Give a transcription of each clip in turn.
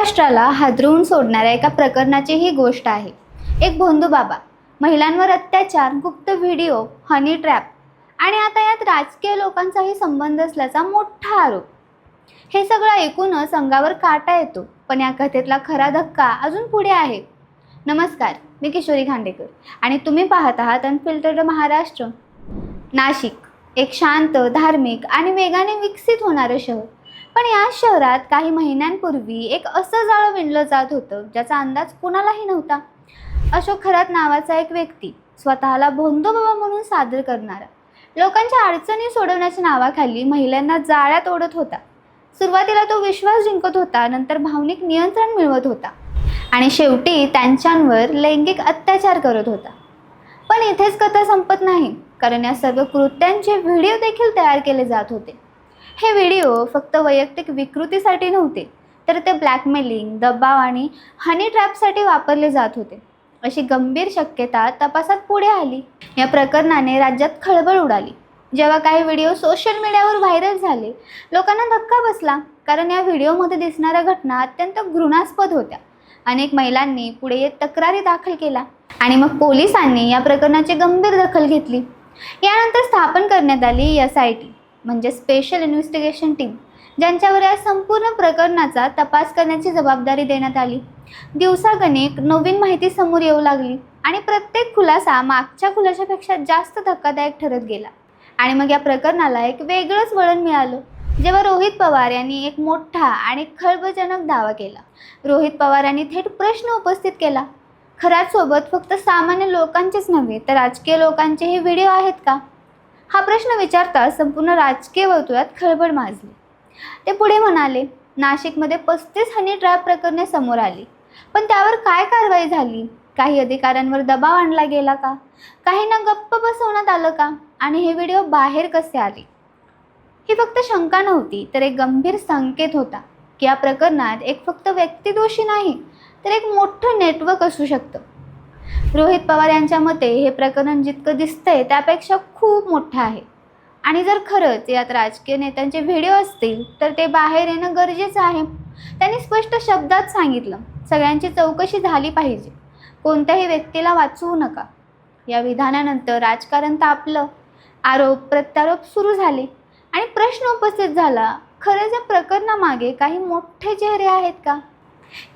महाराष्ट्राला हादरवून सोडणाऱ्या एका प्रकरणाची ही गोष्ट आहे। एक भोंदू बाबा, महिलांवर अत्याचार, गुप्त व्हिडिओ, हनी ट्रॅप आणि आता यात राजकीय लोकांचाही संबंध असल्याचा मोठा आरोप। हे सगळं ऐकूनच अंगावर काटा येतो, पण या कथेतला खरा धक्का अजून पुढे आहे। नमस्कार, मी किशोरी खांडेकर आणि तुम्ही पाहत आहात अनफिल्टर्ड महाराष्ट्र। नाशिक एक शांत, धार्मिक आणि वेगाने विकसित होणारं शहर। पण या शहरात काही महिन्यांपूर्वी एक असं जाळं विणलं जात होतं ज्याचा अंदाज कोणालाही नव्हता। अशोक खरात नावाचा एक व्यक्ती, स्वतःला भोंदू बाबा म्हणून सादर करणारा, लोकांच्या अडचणी सोडवण्याच्या नावाखाली महिलांना जाळ्यात ओढत होता। सुरुवातीला तो विश्वास जिंकत होता, नंतर भावनिक नियंत्रण मिळवत होता आणि शेवटी त्यांच्यावर लैंगिक अत्याचार करत होता। पण इथेच कथा संपत नाही, कारण या सर्व कृत्यांचे व्हिडिओ देखील तयार केले जात होते। हे व्हिडिओ फक्त वैयक्तिक विकृतीसाठी नव्हते, तर ते ब्लॅकमेलिंग, दबाव आणि हनी ट्रॅपसाठी वापरले जात होते, अशी गंभीर शक्यता तपासात पुढे आली। या प्रकरणाने राज्यात खळबळ उडाली। जेव्हा काही व्हिडिओ सोशल मीडियावर व्हायरल झाले, लोकांना धक्का बसला, कारण या व्हिडिओमध्ये दिसणाऱ्या घटना अत्यंत घृणास्पद होत्या। अनेक महिलांनी पुढे येत तक्रारी दाखल केल्या आणि मग पोलिसांनी या प्रकरणाची गंभीर दखल घेतली। यानंतर स्थापन करण्यात आली SIT म्हणजे स्पेशल इन्व्हेस्टिगेशन टीम, ज्यांच्यावर या संपूर्ण प्रकरणाचा तपास करण्याची जबाबदारी देण्यात आली। दिवसागणिक नवीन माहिती समोर येऊ लागली आणि प्रत्येक खुलासा मागच्या खुलाशापेक्षा जास्त धक्कादायक ठरत गेला। आणि मग या प्रकरणाला एक वेगळंच वळण मिळालं जेव्हा रोहित पवार यांनी एक मोठा आणि खळबळजनक दावा केला। रोहित पवार यांनी थेट प्रश्न उपस्थित केला, खरातसोबत फक्त सामान्य लोकांचेच नव्हे तर राजकीय लोकांचेही व्हिडिओ आहेत का? हा प्रश्न विचारता संपूर्ण राजकीय वर्तुळात खळबळ माजली। ते पुढे म्हणाले, नाशिकमध्ये 35 हनी ट्रॅप प्रकरणे समोर आली, पण त्यावर काय कारवाई झाली? काही अधिकाऱ्यांवर दबाव आणला गेला का? काहींना गप्प बसवण्यात आलं का? आणि हे व्हिडिओ बाहेर कसे आले? ही फक्त शंका नव्हती, तर एक गंभीर संकेत होता की या प्रकरणात एक फक्त व्यक्ती दोषी नाही, तर एक मोठं नेटवर्क असू शकतं। रोहित पवार यांच्या मते हे प्रकरण जितकं दिसतंय त्यापेक्षा खूप मोठं आहे आणि जर खरंच यात राजकीय नेत्यांचे व्हिडिओ असतील तर ते बाहेर येणं गरजेचं आहे। त्यांनी स्पष्ट शब्दात सांगितलं, सगळ्यांची चौकशी झाली पाहिजे, कोणत्याही व्यक्तीला वाचवू नका। या विधानानंतर राजकारण तापलं, आरोप प्रत्यारोप सुरू झाले आणि प्रश्न उपस्थित झाला, खरंच या प्रकरणामागे काही मोठे चेहरे आहेत का?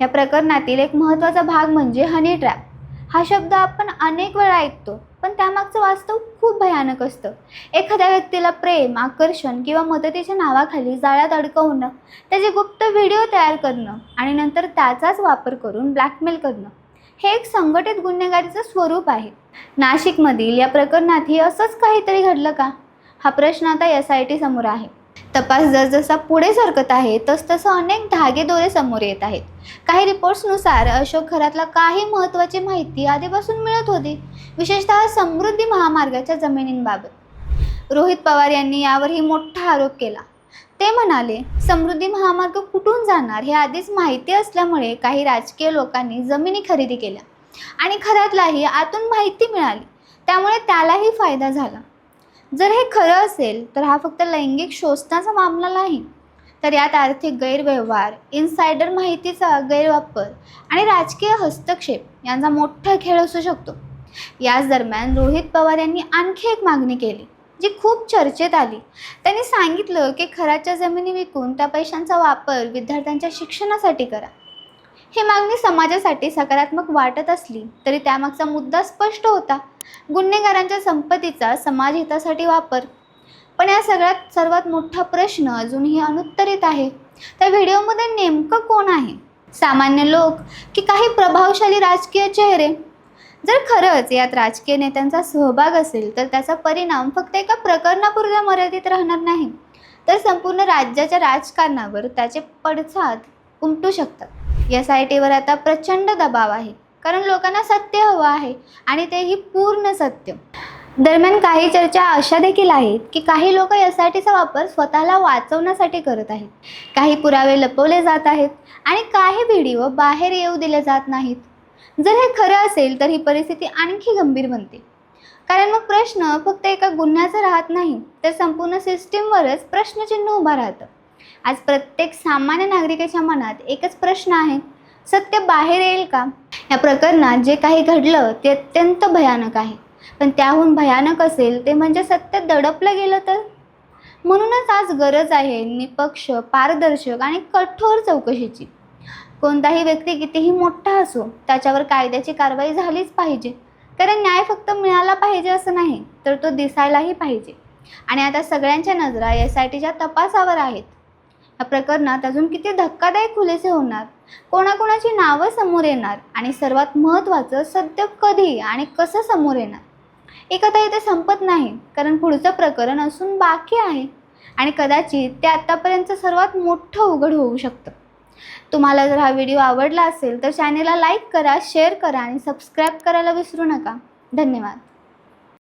या प्रकरणातील एक महत्त्वाचा भाग म्हणजे हनी ट्रॅप। हा शब्द आपण अनेक वेळा ऐकतो, पण त्यामागचं वास्तव खूप भयानक असतं। एखाद्या व्यक्तीला प्रेम, आकर्षण किंवा मदतीच्या नावाखाली जाळ्यात अडकवणं, त्याचे गुप्त व्हिडिओ तयार करणं आणि नंतर त्याचाच वापर करून ब्लॅकमेल करणं, हे एक संघटित गुन्हेगारीचं स्वरूप आहे। नाशिकमधील या प्रकरणातही असंच काहीतरी घडलं का? हा प्रश्न आता SIT समोर आहे। तपास जसजसा पुढे सरकत आहे तसतसं अनेक धागेदोरे समोर येत आहेत। काही रिपोर्ट्सनुसार अशोक खरातला काही महत्त्वाची माहिती आधीपासून मिळत होती, विशेषतः समृद्धी महामार्गाच्या जमिनींबाबत। रोहित पवार यांनी यावरही मोठा आरोप केला। ते म्हणाले, समृद्धी महामार्ग कुठून जाणार हे आधीच माहिती असल्यामुळे काही राजकीय लोकांनी जमिनी खरेदी केल्या आणि खरातलाही आतून माहिती मिळाली, त्यामुळे त्यालाही फायदा झाला। जर हे खरं असेल तर हा फक्त लैंगिक शोषणाचा मामला नाही, तर यात आर्थिक गैरव्यवहार, इनसायडर माहितीचा गैरवापर आणि राजकीय हस्तक्षेप यांचा मोठा खेळ असू शकतो। याच दरम्यान रोहित पवार यांनी आणखी एक मागणी केली जी खूप चर्चेत आली। त्यांनी सांगितलं की खराच्या जमिनी विकून त्या पैशांचा वापर विद्यार्थ्यांच्या शिक्षणासाठी करा। ही मागणी समाजासाठी सकारात्मक वाटत असली तरी त्यामागचा मुद्दा स्पष्ट होता, गुन्हेगारांच्या संपत्तीचा समाजहितासाठी वापर। पण या सगळ्यात सर्वात मोठा प्रश्न अजूनही अनुत्तरित आहे, त्या व्हिडिओमध्ये नेमकं कोण आहे? सामान्य लोक की काही प्रभावशाली राजकीय चेहरे? जर खरंच यात राजकीय नेत्यांचा सहभाग असेल तर त्याचा परिणाम फक्त एका प्रकरणापुरता मर्यादित राहणार नाही, तर संपूर्ण राज्याच्या राजकारणावर त्याचे पडसाद उमटू शकतात। SITवर आता प्रचंड दबाव आहे, कारण लोकांना सत्य हवं आहे आणि तेही पूर्ण सत्य। दरम्यान काही चर्चा अशा देखील आहेत की काही लोक SITचा वापर स्वतःला वाचवण्यासाठी करत आहेत, काही पुरावे लपवले जात आहेत आणि काही व्हिडिओ बाहेर येऊ दिले जात नाहीत। जर हे खरं असेल तर ही परिस्थिती आणखी गंभीर बनते, कारण मग प्रश्न फक्त एका गुन्ह्याचा राहत नाही, तर संपूर्ण सिस्टीमवरच प्रश्नचिन्ह उभा राहतं आज प्रत्येक सामान्य नागरिकाच्या मनात एकच प्रश्न आहे, सत्य बाहेर येईल का? या प्रकरणात जे काही घडलं ते अत्यंत भयानक आहे, पण त्याहून भयानक असेल ते म्हणजे सत्य दडपलं गेलं तर. म्हणूनच आज गरज आहे निपक्ष, पारदर्शक आणि कठोर चौकशीची. कोणताही व्यक्ती कितीही मोठा असो, त्याच्यावर कायद्याची कारवाई झालीच पाहिजे. कारण न्याय फक्त मिळाला पाहिजे असं नाही, तर तो दिसायलाही पाहिजे. आणि आता सगळ्यांच्या नजरा SITच्या तपासावर आहेत. या प्रकरणात अजून किती धक्कादायक खुलासे होणार, कोणाकोणाची नावं समोर येणार आणि सर्वात महत्त्वाचं, सत्य कधी आणि कसं समोर येणार. ही कथा इथे संपत नाही, कारण पुढचं प्रकरण असून बाकी आहे आणि कदाचित ते आत्तापर्यंत सर्वात मोठं उघड होऊ शकतं. तुम्हाला जर हा व्हिडिओ आवडला असेल तर चॅनेलला लाईक करा, शेअर करा आणि सबस्क्राईब करायला विसरू नका. धन्यवाद.